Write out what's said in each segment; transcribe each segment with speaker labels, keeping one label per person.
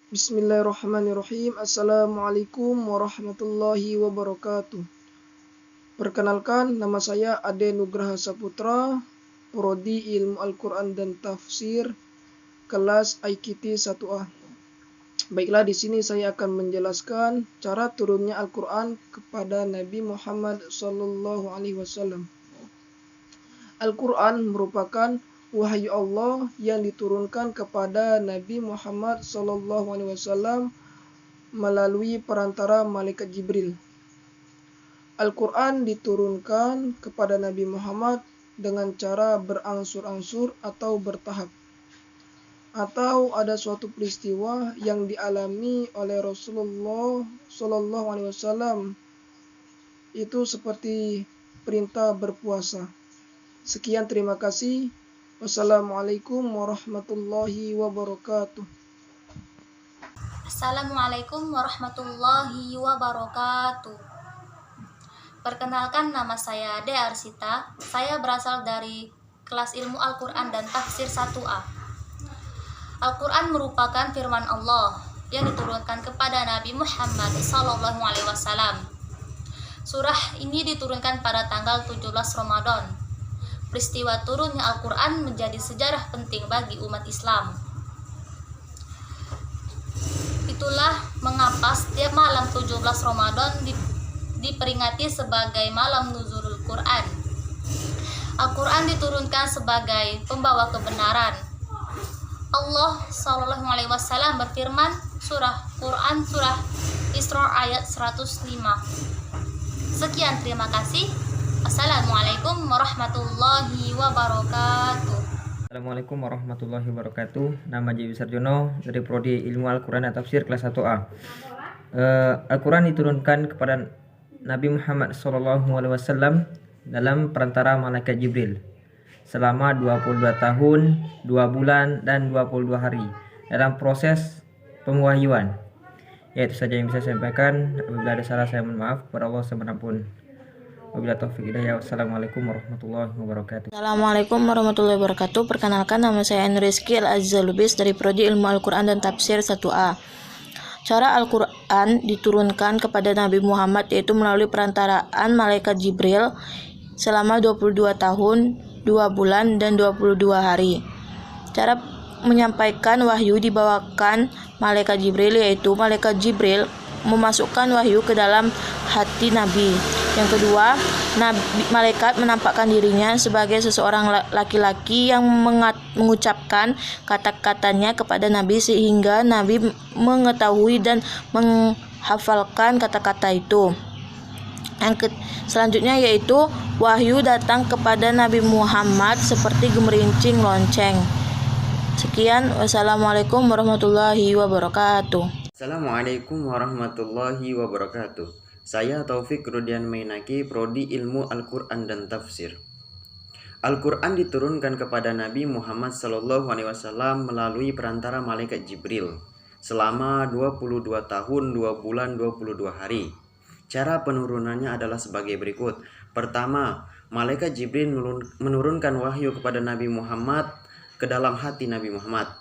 Speaker 1: Bismillahirrahmanirrahim. Assalamualaikum warahmatullahi wabarakatuh. Perkenalkan, nama saya Ade Nugraha Saputra, Prodi Ilmu Al-Quran dan Tafsir, kelas IKT 1A. Baiklah, di sini saya akan menjelaskan cara turunnya Al-Quran kepada Nabi Muhammad SAW. Al-Quran merupakan wahyu Allah yang diturunkan kepada Nabi Muhammad SAW melalui perantara malaikat Jibril. Al-Quran diturunkan kepada Nabi Muhammad dengan cara berangsur-angsur atau bertahap. Atau ada suatu peristiwa yang dialami oleh Rasulullah SAW, itu seperti perintah berpuasa. Sekian, terima kasih. Wassalamualaikum warahmatullahi wabarakatuh.
Speaker 2: Assalamualaikum warahmatullahi wabarakatuh. Perkenalkan, nama saya Ade Arsita. Saya berasal dari kelas ilmu Al-Quran dan Tafsir 1A. Al-Quran merupakan firman Allah yang diturunkan kepada Nabi Muhammad SAW. Surah ini diturunkan pada tanggal 17 Ramadan. Peristiwa turunnya Al-Quran menjadi sejarah penting bagi umat Islam. Itulah mengapa setiap malam 17 Ramadan diperingati sebagai malam nuzulul Quran. Al-Quran diturunkan sebagai pembawa kebenaran. Allah SAW berfirman, surah Quran surah Isra ayat 105. Sekian, terima kasih. Assalamualaikum warahmatullahi wabarakatuh.
Speaker 3: Assalamualaikum warahmatullahi wabarakatuh. Nama J. Sarjono dari Prodi Ilmu Al-Quran dan Tafsir kelas 1A. Al-Quran diturunkan kepada Nabi Muhammad SAW dalam perantara malaikat Jibril selama 22 tahun, 2 bulan, dan 22 hari dalam proses pewahyuan. Ya, itu saja yang bisa saya sampaikan. Apabila ada salah, saya mohon maaf kepada Allah semanapun. Wabillahi taufiq hidayah. Wassalamualaikum warahmatullahi wabarakatuh.
Speaker 4: Assalamualaikum warahmatullahi wabarakatuh. Perkenalkan, nama saya Rizky Al-Azizalubis dari Prodi Ilmu Al-Quran dan Tafsir 1A. Cara Al-Quran diturunkan kepada Nabi Muhammad yaitu melalui perantaraan malaikat Jibril selama 22 tahun, 2 bulan, dan 22 hari. Cara menyampaikan wahyu dibawakan malaikat Jibril, yaitu malaikat Jibril memasukkan wahyu ke dalam hati Nabi. Yang kedua, malaikat menampakkan dirinya sebagai seseorang laki-laki yang mengucapkan kata-katanya kepada Nabi sehingga Nabi mengetahui dan menghafalkan kata-kata itu. Selanjutnya yaitu wahyu datang kepada Nabi Muhammad seperti gemerincing lonceng. Sekian, wassalamualaikum warahmatullahi wabarakatuh.
Speaker 5: Assalamualaikum warahmatullahi wabarakatuh. Saya Taufik Rudian Mainaki, Prodi Ilmu Al-Quran dan Tafsir. Al-Quran diturunkan kepada Nabi Muhammad SAW melalui perantara malaikat Jibril selama 22 tahun, 2 bulan, 22 hari. Cara penurunannya adalah sebagai berikut. Pertama, malaikat Jibril menurunkan wahyu kepada Nabi Muhammad ke dalam hati Nabi Muhammad.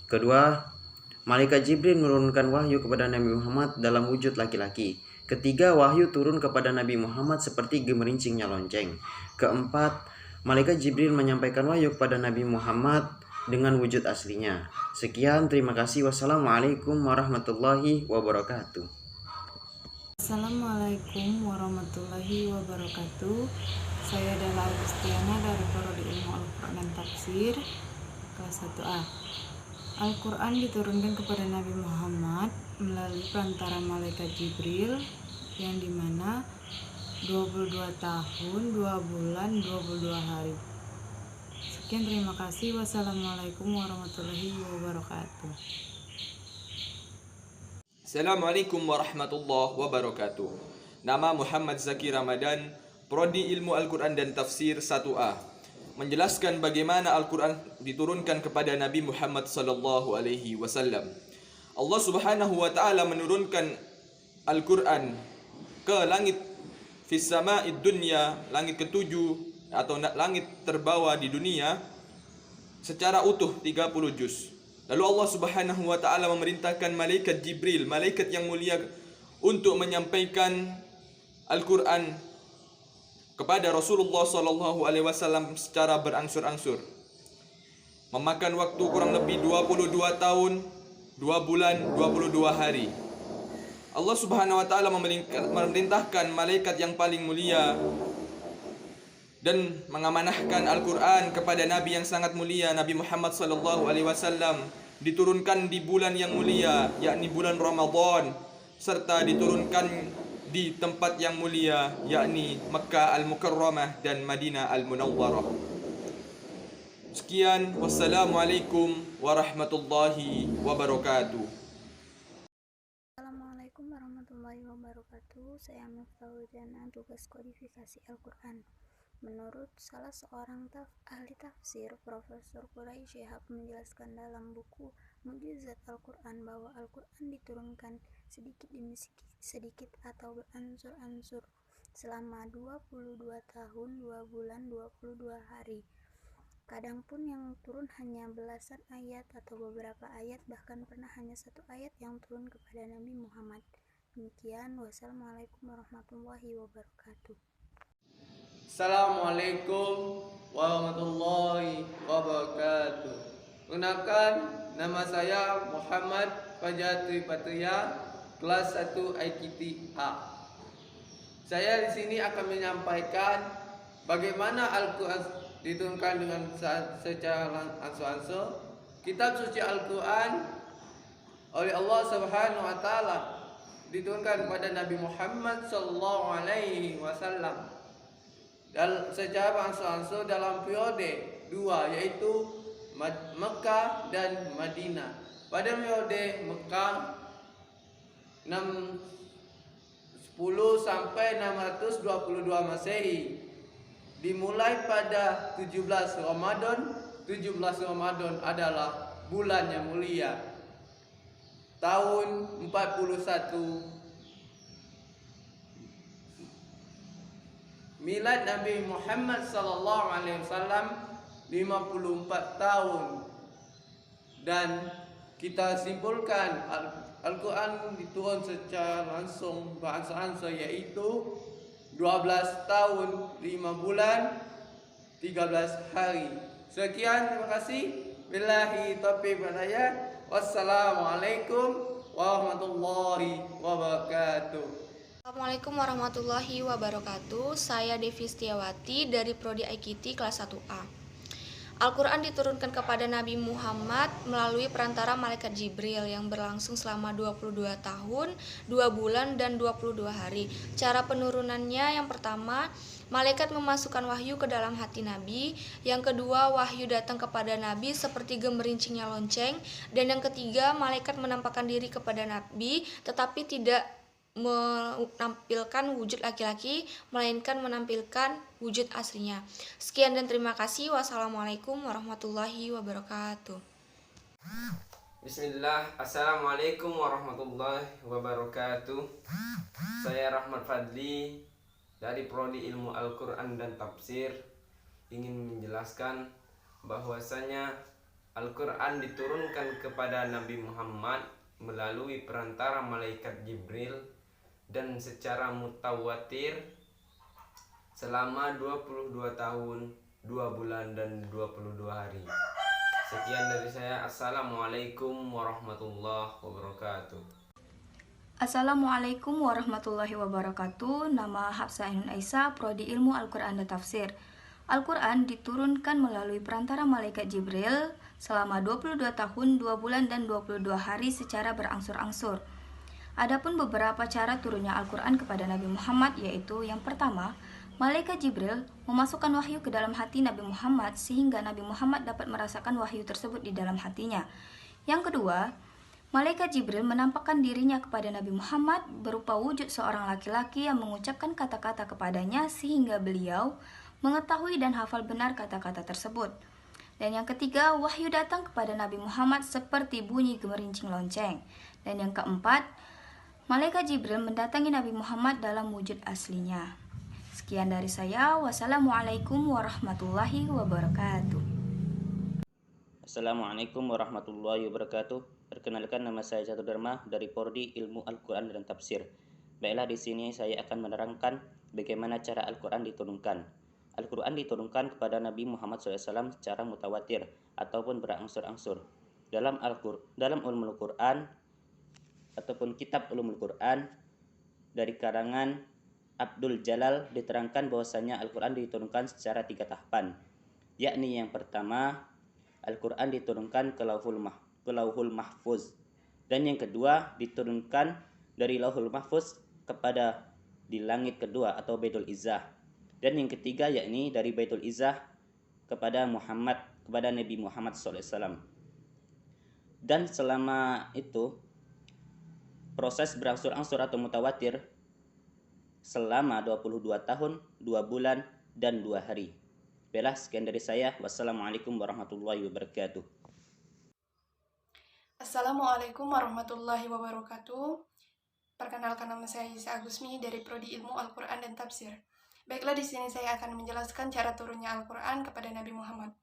Speaker 5: Kedua, malaikat Jibril menurunkan wahyu kepada Nabi Muhammad dalam wujud laki-laki. Ketiga, wahyu turun kepada Nabi Muhammad seperti gemerincingnya lonceng. Keempat, malaikat Jibril menyampaikan wahyu kepada Nabi Muhammad dengan wujud aslinya. Sekian, terima kasih. Wassalamualaikum warahmatullahi wabarakatuh.
Speaker 6: Assalamualaikum warahmatullahi wabarakatuh. Saya Dela Agustiana dari Prodi Ilmu Al-Quran dan Tafsir kelas 1A. Al-Quran diturunkan kepada Nabi Muhammad melalui perantara malaikat Jibril yang dimana 22 tahun, 2 bulan, 22 hari. Sekian, terima kasih. Wassalamualaikum warahmatullahi wabarakatuh.
Speaker 7: Assalamualaikum warahmatullahi wabarakatuh. Nama Muhammad Zaki Ramadan, Prodi Ilmu Al-Quran dan Tafsir 1A. Menjelaskan bagaimana Al-Quran diturunkan kepada Nabi Muhammad SAW. Allah Subhanahu wa Ta'ala menurunkan Al-Quran ke langit fis sama'id dunya, langit ketujuh atau langit terbawah di dunia, secara utuh 30 juz. Lalu Allah Subhanahu wa taala memerintahkan malaikat Jibril, malaikat yang mulia, untuk menyampaikan Al-Qur'an kepada Rasulullah sallallahu alaihi wasallam secara berangsur-angsur. Memakan waktu kurang lebih 22 tahun, 2 bulan, 22 hari. Allah Subhanahu wa taala memerintahkan malaikat yang paling mulia dan mengamanahkan Al-Qur'an kepada nabi yang sangat mulia, Nabi Muhammad sallallahu alaihi wasallam, diturunkan di bulan yang mulia, yakni bulan Ramadan, serta diturunkan di tempat yang mulia, yakni Makkah Al-Mukarramah dan Madinah Al-Munawwarah. Sekian, wassalamualaikum warahmatullahi wabarakatuh.
Speaker 8: Assalamualaikum warahmatullahi wabarakatuh. Saya Miftahul Jannah, tugas kodifikasi Al-Quran. Menurut salah seorang ahli tafsir, Profesor Quraisy Shihab menjelaskan dalam buku Mukjizat Al-Quran bahwa Al-Quran diturunkan sedikit demi sedikit atau beransur-ansur selama 22 tahun, 2 bulan, 22 hari. Kadang pun yang turun hanya belasan ayat atau beberapa ayat, bahkan pernah hanya 1 ayat yang turun kepada Nabi Muhammad. Demikian, wassalamualaikum warahmatullahi wabarakatuh.
Speaker 9: Assalamualaikum warahmatullahi wabarakatuh. Perkenalkan, nama saya Muhammad Fajar Tripatria, kelas 1 IKT A. Saya di sini akan menyampaikan bagaimana Al-Quran diturunkan dengan secara ansur-ansur. Kitab suci Al-Quran oleh Allah Subhanahu wa taala diturunkan kepada Nabi Muhammad sallallahu alaihi wasallam secara beransur-ansur dalam periode 2, yaitu Mekah dan Madinah. Pada periode Mekah 10 sampai 622 Masehi, dimulai pada 17 Ramadan. 17 Ramadan adalah bulan yang mulia, tahun 41 Milad Nabi Muhammad sallallahu alaihi wasallam 54 tahun. Dan kita simpulkan Al-Quran diturun secara langsung beransur-ansur, yaitu 12 tahun, 5 bulan, 13 hari. Sekian, terima kasih. Billahi taufiq wal hidayah. Wassalamualaikum warahmatullahi wabarakatuh.
Speaker 10: Assalamualaikum warahmatullahi wabarakatuh. Saya Devi Setiawati dari Prodi IKT kelas 1A. Al-Quran diturunkan kepada Nabi Muhammad melalui perantara malaikat Jibril yang berlangsung selama 22 tahun, 2 bulan, dan 22 hari. Cara penurunannya, yang pertama, malaikat memasukkan wahyu ke dalam hati Nabi. Yang kedua, wahyu datang kepada Nabi seperti gemerincingnya lonceng. Dan yang ketiga, malaikat menampakkan diri kepada Nabi tetapi tidak menampilkan wujud laki-laki, melainkan menampilkan wujud aslinya. Sekian dan terima kasih. Wassalamualaikum warahmatullahi wabarakatuh.
Speaker 3: Bismillah. Assalamualaikum warahmatullahi wabarakatuh. Saya Rahmat Fadli dari Prodi Ilmu Al-Quran dan Tafsir ingin menjelaskan bahwasanya Al-Quran diturunkan kepada Nabi Muhammad melalui perantara malaikat Jibril dan secara mutawatir selama 22 tahun, 2 bulan, dan 22 hari. Sekian dari saya. Assalamualaikum warahmatullahi wabarakatuh.
Speaker 11: Assalamualaikum warahmatullahi wabarakatuh. Nama Hafsah Ainun Aisyah, Prodi Ilmu Al-Quran dan Tafsir. Al-Quran diturunkan melalui perantara malaikat Jibril selama 22 tahun, 2 bulan, dan 22 hari secara berangsur-angsur. Adapun beberapa cara turunnya Al-Quran kepada Nabi Muhammad, yaitu yang pertama, malaikat Jibril memasukkan wahyu ke dalam hati Nabi Muhammad sehingga Nabi Muhammad dapat merasakan wahyu tersebut di dalam hatinya. Yang kedua, malaikat Jibril menampakkan dirinya kepada Nabi Muhammad berupa wujud seorang laki-laki yang mengucapkan kata-kata kepadanya sehingga beliau mengetahui dan hafal benar kata-kata tersebut. Dan yang ketiga, wahyu datang kepada Nabi Muhammad seperti bunyi gemerincing lonceng. Dan yang keempat, malaikat Jibril mendatangi Nabi Muhammad dalam wujud aslinya. Sekian dari saya. Wassalamualaikum warahmatullahi wabarakatuh.
Speaker 12: Assalamualaikum warahmatullahi wabarakatuh. Perkenalkan, nama saya Catur Dharma dari Prodi Ilmu Al-Quran dan Tafsir. Baiklah, di sini saya akan menerangkan bagaimana cara Al-Quran diturunkan. Al-Quran diturunkan kepada Nabi Muhammad SAW secara mutawatir ataupun berangsur-angsur. Dalam Ulumul Quran ataupun Kitab Ulumul Quran dari karangan Abdul Jalal diterangkan bahwasanya Al-Quran diturunkan secara 3 tahapan, yakni yang pertama Al-Quran diturunkan ke Lauhul Mahfuz, dan yang kedua diturunkan dari Lauhul Mahfuz kepada di langit kedua atau Baitul Izzah, dan yang ketiga yakni dari Baitul Izzah kepada Nabi Muhammad SAW. Dan selama itu proses berangsur-angsur atau mutawatir selama 22 tahun, 2 bulan, dan 2 hari. Baiklah, sekian dari saya. Wassalamualaikum warahmatullahi wabarakatuh.
Speaker 13: Assalamualaikum warahmatullahi wabarakatuh. Perkenalkan, nama saya Isa Agusmi dari Prodi Ilmu Al-Quran dan Tafsir. Baiklah, di sini saya akan menjelaskan cara turunnya Al-Quran kepada Nabi Muhammad.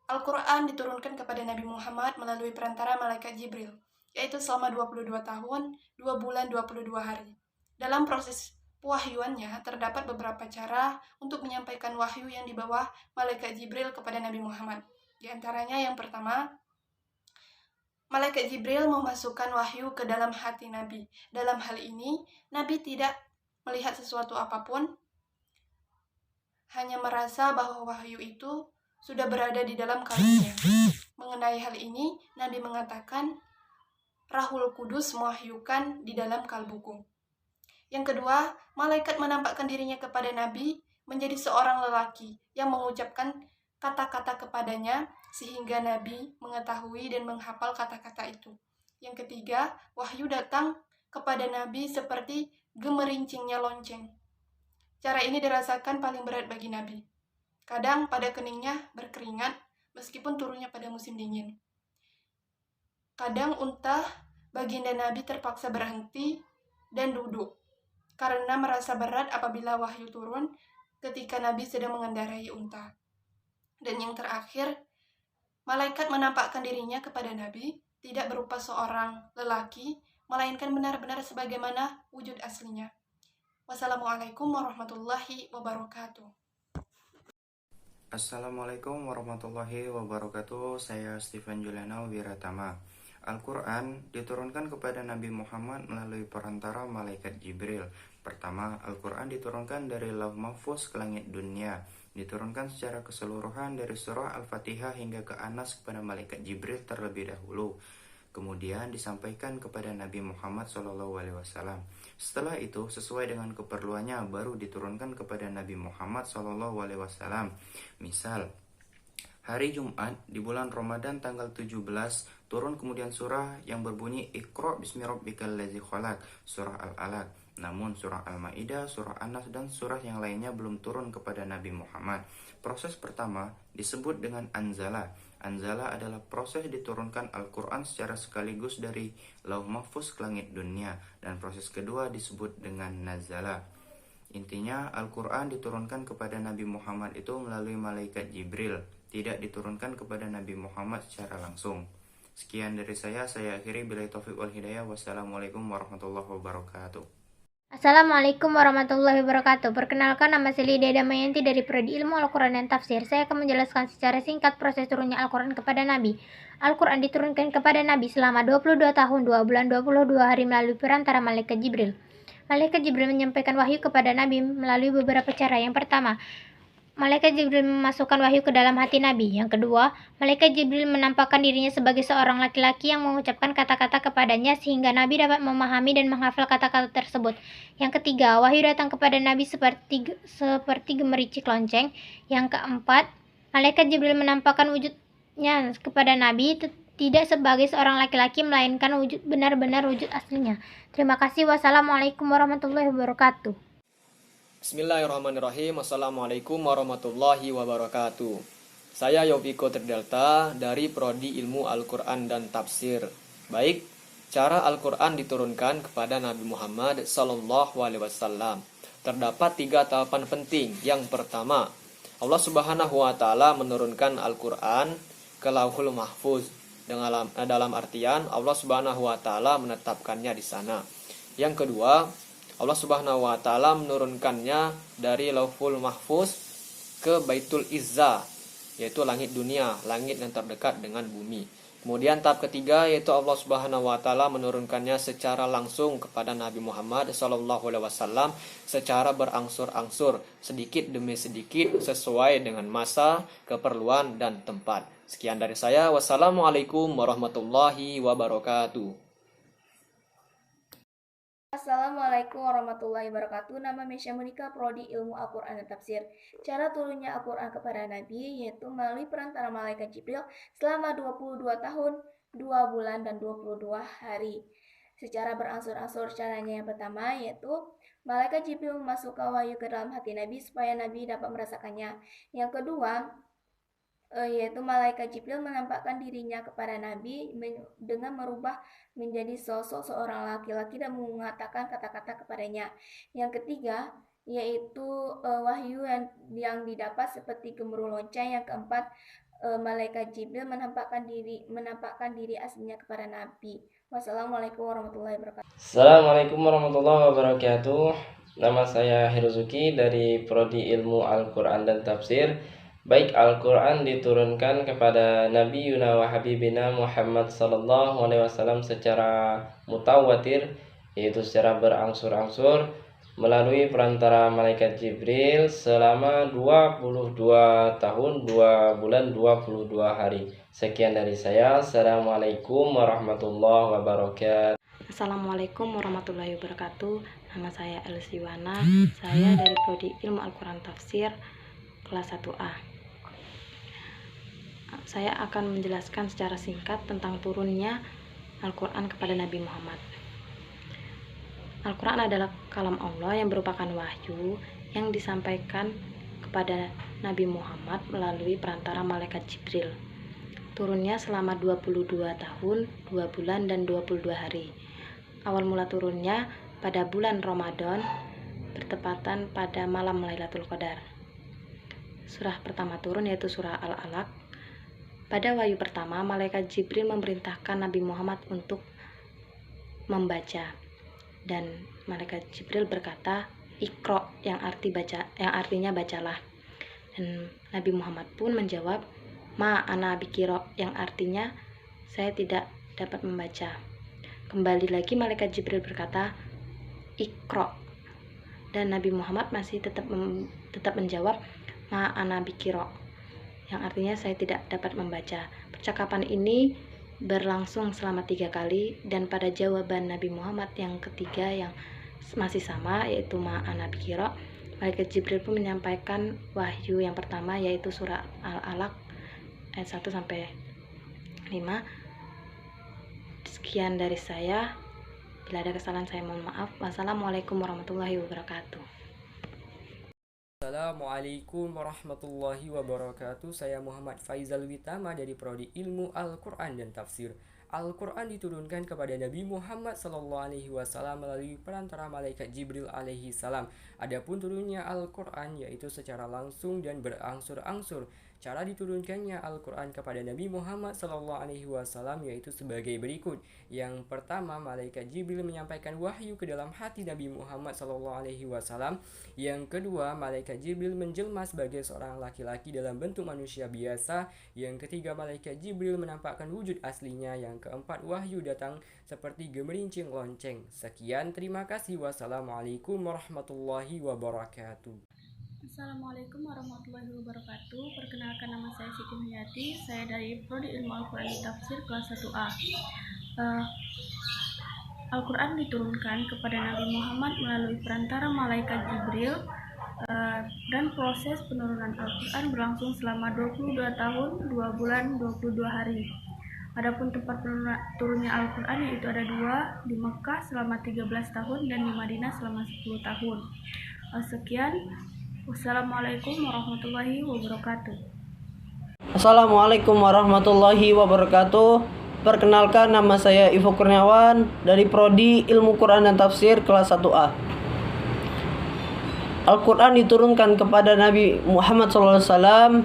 Speaker 13: Al-Quran diturunkan kepada Nabi Muhammad melalui perantara malaikat Jibril, yaitu selama 22 tahun, 2 bulan, 22 hari. Dalam proses wahyuannya terdapat beberapa cara untuk menyampaikan wahyu yang dibawa malaikat Jibril kepada Nabi Muhammad. Di antaranya yang pertama, malaikat Jibril memasukkan wahyu ke dalam hati Nabi. Dalam hal ini, Nabi tidak melihat sesuatu apapun, hanya merasa bahwa wahyu itu sudah berada di dalam kalbunya. Mengenai hal ini, Nabi mengatakan, Rahul Kudus mewahyukan di dalam kalbuku. Yang kedua, malaikat menampakkan dirinya kepada Nabi menjadi seorang lelaki yang mengucapkan kata-kata kepadanya sehingga Nabi mengetahui dan menghafal kata-kata itu. Yang ketiga, wahyu datang kepada Nabi seperti gemerincingnya lonceng. Cara ini dirasakan paling berat bagi Nabi. Kadang pada keningnya berkeringat meskipun turunnya pada musim dingin. Kadang unta baginda Nabi terpaksa berhenti dan duduk karena merasa berat apabila wahyu turun ketika Nabi sedang mengendarai unta. Dan yang terakhir, malaikat menampakkan dirinya kepada Nabi tidak berupa seorang lelaki, melainkan benar-benar sebagaimana wujud aslinya. Wassalamualaikum warahmatullahi wabarakatuh.
Speaker 14: Assalamualaikum warahmatullahi wabarakatuh. Saya Stephen Juliano Wiratama. Al-Quran diturunkan kepada Nabi Muhammad melalui perantara malaikat Jibril. Pertama, Al-Quran diturunkan dari Lauh Mahfuz ke langit dunia. Diturunkan secara keseluruhan dari surah Al-Fatihah hingga ke Anas kepada malaikat Jibril terlebih dahulu. Kemudian disampaikan kepada Nabi Muhammad SAW. Setelah itu, sesuai dengan keperluannya, baru diturunkan kepada Nabi Muhammad SAW. Misal, hari Jumat di bulan Ramadan tanggal 17 turun kemudian surah yang berbunyi Iqra bismi rabbikal ladzi khalaq, surah Al-Alaq. Namun surah Al-Maidah, surah An-Nas dan surah yang lainnya belum turun kepada Nabi Muhammad. Proses pertama disebut dengan Anzala. Anzala adalah proses diturunkan Al-Quran secara sekaligus dari Lauh Mahfuz ke langit dunia, dan proses kedua disebut dengan Nazala. Intinya, Al-Quran diturunkan kepada Nabi Muhammad itu melalui malaikat Jibril, tidak diturunkan kepada Nabi Muhammad secara langsung. Sekian dari saya akhiri billahi taufiq wal hidayah. Wassalamualaikum warahmatullahi wabarakatuh.
Speaker 15: Assalamualaikum warahmatullahi wabarakatuh. Perkenalkan, nama saya Lydia Damayanti dari Prodi Ilmu Al-Quran dan Tafsir. Saya akan menjelaskan secara singkat proses turunnya Al-Quran kepada Nabi. Al-Quran diturunkan kepada Nabi selama 22 tahun, 2 bulan, 22 hari melalui perantara malaikat Jibril. Malaikat Jibril menyampaikan wahyu kepada Nabi melalui beberapa cara. Yang pertama, malaikat Jibril memasukkan wahyu ke dalam hati Nabi. Yang kedua, malaikat Jibril menampakkan dirinya sebagai seorang laki-laki yang mengucapkan kata-kata kepadanya sehingga Nabi dapat memahami dan menghafal kata-kata tersebut. Yang ketiga, wahyu datang kepada Nabi seperti gemericik lonceng. Yang keempat, malaikat Jibril menampakkan wujudnya kepada Nabi tidak sebagai seorang laki-laki, melainkan benar-benar wujud aslinya. Terima kasih. Wassalamualaikum warahmatullahi wabarakatuh.
Speaker 7: Bismillahirrahmanirrahim. Assalamualaikum warahmatullahi wabarakatuh. Saya Yoviko Tridelta dari Prodi Ilmu Al-Quran dan Tafsir. Baik, cara Al-Quran diturunkan kepada Nabi Muhammad SAW. Terdapat 3 tahapan penting. Yang pertama, Allah Subhanahu wa Ta'ala menurunkan Al-Quran
Speaker 16: ke Lauhul Mahfuz. Dalam artian Allah Subhanahu wa taala menetapkannya di sana. Yang kedua, Allah Subhanahu wa taala menurunkannya dari Lauhul Mahfuz ke Baitul Izzah, yaitu langit dunia, langit yang terdekat dengan bumi. Kemudian tahap ketiga yaitu Allah Subhanahu wa taala menurunkannya secara langsung kepada Nabi Muhammad SAW secara berangsur-angsur, sedikit demi sedikit sesuai dengan masa, keperluan dan tempat. Sekian dari saya. Wassalamualaikum warahmatullahi wabarakatuh.
Speaker 10: Assalamualaikum warahmatullahi wabarakatuh. Nama Mesya Monika, Prodi Ilmu Al-Quran dan Tafsir. Cara turunnya Al-Quran kepada Nabi yaitu melalui perantara malaikat Jibril selama 22 tahun, 2 bulan, dan 22 hari. Secara berangsur-angsur caranya yang pertama yaitu malaikat Jibril memasukkan wahyu ke dalam hati Nabi supaya Nabi dapat merasakannya. Yang kedua yaitu malaikat Jibril menampakkan dirinya kepada Nabi dengan merubah menjadi sosok seorang laki-laki dan mengatakan kata-kata kepadanya. Yang ketiga yaitu wahyu yang didapat seperti gemuruh lonceng. Yang keempat, malaikat Jibril menampakkan diri aslinya kepada Nabi. Wassalamualaikum warahmatullahi wabarakatuh.
Speaker 17: Assalamualaikum warahmatullahi wabarakatuh. Nama saya Heruzuki dari Prodi Ilmu Al-Quran dan Tafsir. Baik, Al-Quran diturunkan kepada Nabi Yuna wa Habibina Muhammad SAW secara mutawatir, yaitu secara berangsur-angsur melalui perantara malaikat Jibril selama 22 tahun, 2 bulan, 22 hari. Sekian dari saya. Assalamualaikum warahmatullahi wabarakatuh.
Speaker 4: Assalamualaikum warahmatullahi wabarakatuh. Nama saya Elsiwana. Saya dari Prodi Ilmu Al-Quran Tafsir kelas 1A. Saya akan menjelaskan secara singkat tentang turunnya Al-Quran kepada Nabi Muhammad. Al-Quran adalah kalam Allah yang merupakan wahyu yang disampaikan kepada Nabi Muhammad melalui perantara malaikat Jibril. Turunnya selama 22 tahun, 2 bulan, dan 22 hari. Awal mula turunnya pada bulan Ramadan, bertepatan pada malam Lailatul Qadar. Surah pertama turun yaitu surah Al-Alaq. Pada wahyu pertama, malaikat Jibril memerintahkan Nabi Muhammad untuk membaca, dan malaikat Jibril berkata, "Iqra", yang artinya bacalah. Dan Nabi Muhammad pun menjawab, "Ma ana bikira", yang artinya saya tidak dapat membaca. Kembali lagi malaikat Jibril berkata, "Iqra", dan Nabi Muhammad masih tetap menjawab, "Ma ana bikira", yang artinya saya tidak dapat membaca. Percakapan ini berlangsung selama 3 kali, dan pada jawaban Nabi Muhammad yang ketiga yang masih sama, yaitu ma ana bikira, malaikat Jibril pun menyampaikan wahyu yang pertama, yaitu surah Al-Alaq ayat 1-5. Sekian dari saya. Bila ada kesalahan saya mohon maaf. Wassalamualaikum warahmatullahi wabarakatuh.
Speaker 3: Assalamualaikum warahmatullahi wabarakatuh. Saya Muhammad Faizal Witama dari Prodi Ilmu Al-Quran dan Tafsir. Al-Quran diturunkan kepada Nabi Muhammad SAW melalui perantara malaikat Jibril alaihi salam. Adapun turunnya Al-Quran yaitu secara langsung dan berangsur-angsur. Cara diturunkannya Al-Quran kepada Nabi Muhammad SAW yaitu sebagai berikut. Yang pertama, malaikat Jibril menyampaikan wahyu ke dalam hati Nabi Muhammad SAW. Yang kedua, malaikat Jibril menjelma sebagai seorang laki-laki dalam bentuk manusia biasa. Yang ketiga, malaikat Jibril menampakkan wujud aslinya. Yang keempat, wahyu datang seperti gemerincing lonceng. Sekian, terima kasih. Wassalamualaikum warahmatullahi wabarakatuh.
Speaker 18: Assalamualaikum warahmatullahi wabarakatuh. Perkenalkan, nama saya Siti Hayati. Saya dari Prodi Ilmu Al-Quran dan Tafsir kelas 1A. Al-Quran diturunkan kepada Nabi Muhammad melalui perantara malaikat Jibril, dan proses penurunan Al-Quran berlangsung selama 22 tahun, 2 bulan, 22 hari. Adapun tempat turunnya Al-Quran yaitu ada 2, di Mekah selama 13 tahun dan di Madinah selama 10 tahun. Sekian. Wassalamualaikum warahmatullahi wabarakatuh.
Speaker 19: Assalamualaikum warahmatullahi wabarakatuh. Perkenalkan, nama saya Ivo Kurniawan dari Prodi Ilmu Quran dan Tafsir kelas 1A. Al-Quran diturunkan kepada Nabi Muhammad SAW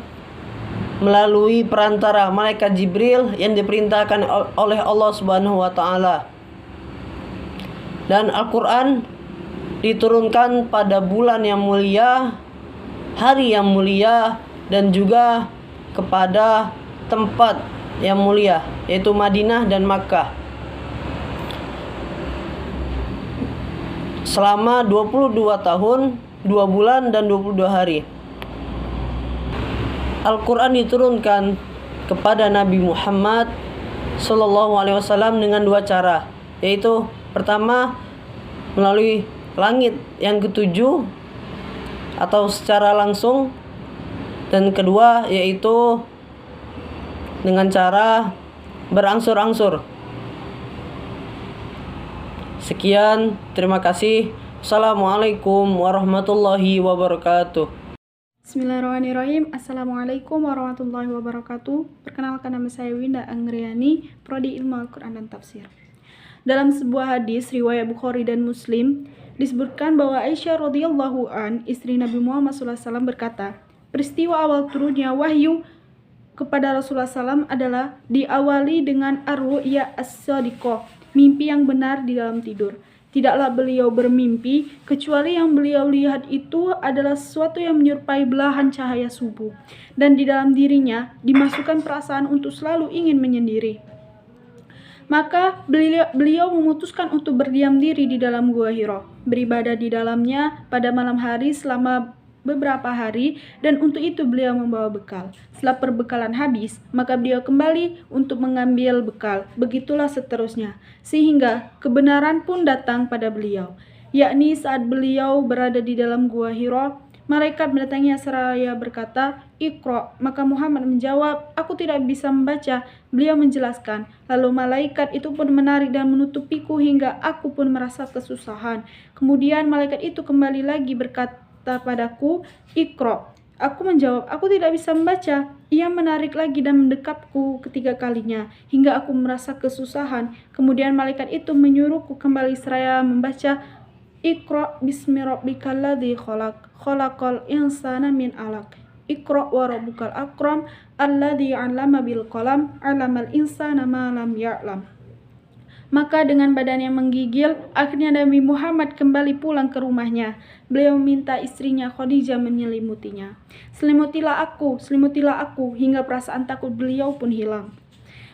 Speaker 19: melalui perantara malaikat Jibril yang diperintahkan oleh Allah Subhanahu wa taala. Dan Al-Qur'an diturunkan pada bulan yang mulia, hari yang mulia, dan juga kepada tempat yang mulia, yaitu Madinah dan Makkah. Selama 22 tahun, 2 bulan dan 22 hari. Al-Quran diturunkan kepada Nabi Muhammad SAW dengan 2 cara, yaitu pertama melalui langit yang ketujuh atau secara langsung, dan kedua yaitu dengan cara berangsur-angsur. Sekian, terima kasih. Assalamualaikum warahmatullahi wabarakatuh.
Speaker 18: Bismillahirrahmanirrahim. Assalamualaikum warahmatullahi wabarakatuh. Perkenalkan, nama saya Winda Anggriani, Prodi Ilmu Al-Quran dan Tafsir. Dalam sebuah hadis riwayat Bukhari dan Muslim disebutkan bahwa Aisyah radhiyallahu an, istri Nabi Muhammad SAW berkata, peristiwa awal turunnya wahyu kepada Rasulullah SAW adalah diawali dengan ar-ru'ya as-sadiqah, mimpi yang benar di dalam tidur. Tidaklah beliau bermimpi, kecuali yang beliau lihat itu adalah sesuatu yang menyerupai belahan cahaya subuh. Dan di dalam dirinya dimasukkan perasaan untuk selalu ingin menyendiri. Maka beliau memutuskan untuk berdiam diri di dalam Gua Hira, beribadah di dalamnya pada malam hari selama beberapa hari, dan untuk itu beliau membawa bekal. Setelah perbekalan habis, maka beliau kembali untuk mengambil bekal. Begitulah seterusnya, sehingga kebenaran pun datang pada beliau, yakni saat beliau berada di dalam Gua Hira, malaikat mendatanginya seraya berkata, "Iqra." Maka Muhammad menjawab, "Aku tidak bisa membaca." Beliau menjelaskan, lalu malaikat itu pun menarik dan menutupiku hingga aku pun merasa kesusahan. Kemudian malaikat itu kembali lagi berkata padaku, "Iqra." Aku menjawab, "Aku tidak bisa membaca." Ia menarik lagi dan mendekapku ketiga kalinya hingga aku merasa kesusahan. Kemudian malaikat itu menyuruhku kembali seraya membaca, "Iqra bismi rabbikal ladzi khalaq, khalaqal insana min 'alaq. Iqra wa rabbukal akram, alladzi 'allama bil qalam, 'allamal insana ma lam ya'lam." Maka dengan badan yang menggigil, akhirnya Nabi Muhammad kembali pulang ke rumahnya. Beliau meminta istrinya Khadijah menyelimutinya. Selimutilah aku, hingga perasaan takut beliau pun hilang.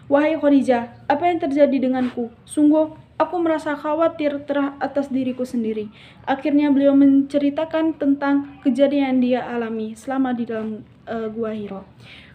Speaker 18: "Wahai Khadijah, apa yang terjadi denganku? Sungguh, aku merasa khawatir atas diriku sendiri." Akhirnya beliau menceritakan tentang kejadian yang dia alami selama di dalam Gua Hira.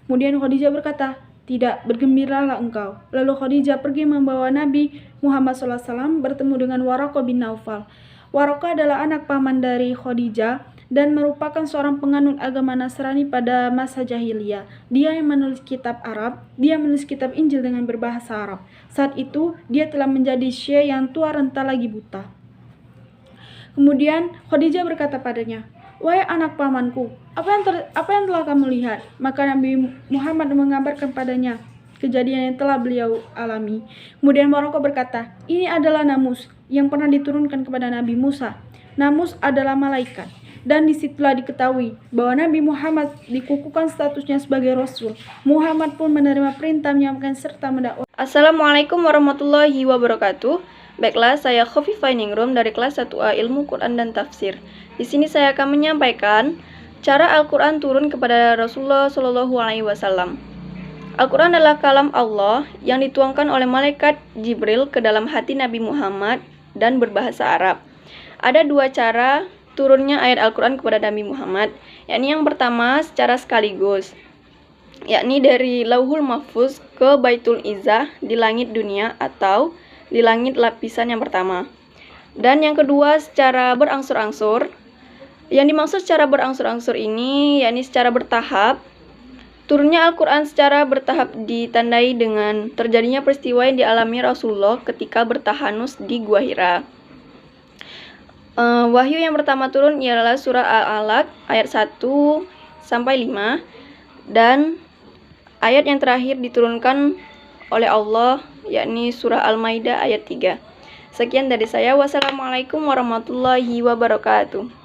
Speaker 18: Kemudian Khadijah berkata, "Tidak, bergembiralah engkau." Lalu Khadijah pergi membawa Nabi Muhammad SAW bertemu dengan Waraqah bin Naufal. Waraqah adalah anak paman dari Khadijah dan merupakan seorang penganut agama Nasrani pada masa jahiliyah. Dia yang menulis kitab Arab, dia menulis kitab Injil dengan berbahasa Arab. Saat itu, dia telah menjadi syekh yang tua renta lagi buta. Kemudian Khadijah berkata padanya, "Wahai anak pamanku, apa yang telah kamu lihat?" Maka Nabi Muhammad mengabarkan padanya kejadian yang telah beliau alami. Kemudian Waraqah berkata, "Ini adalah namus yang pernah diturunkan kepada Nabi Musa. Namus adalah malaikat." Dan disitulah diketahui bahwa Nabi Muhammad dikukuhkan statusnya sebagai Rasul. Muhammad pun menerima perintah menyampaikan serta mendakwahkan.
Speaker 10: Assalamualaikum warahmatullahi wabarakatuh. Baiklah, saya Khofifah Ningrum dari kelas 1A Ilmu Quran dan Tafsir. Di sini saya akan menyampaikan cara Al-Quran turun kepada Rasulullah SAW. Al-Quran adalah kalam Allah yang dituangkan oleh malaikat Jibril ke dalam hati Nabi Muhammad dan berbahasa Arab. Ada 2 cara turunnya ayat Al-Quran kepada Nabi Muhammad, yakni yang pertama secara sekaligus, yakni dari Lauhul Mahfuz ke Baitul Izzah di langit dunia atau di langit lapisan yang pertama. Dan yang kedua secara berangsur-angsur. Yang dimaksud secara berangsur-angsur ini yakni secara bertahap. Turunnya Al-Quran secara bertahap ditandai dengan terjadinya peristiwa yang dialami Rasulullah ketika bertahanus di Gua Hira. Wahyu yang pertama turun ialah surah Al-Alaq ayat 1 sampai 5 dan ayat yang terakhir diturunkan oleh Allah yakni surah Al-Maidah ayat 3. Sekian dari saya. Wassalamualaikum warahmatullahi wabarakatuh.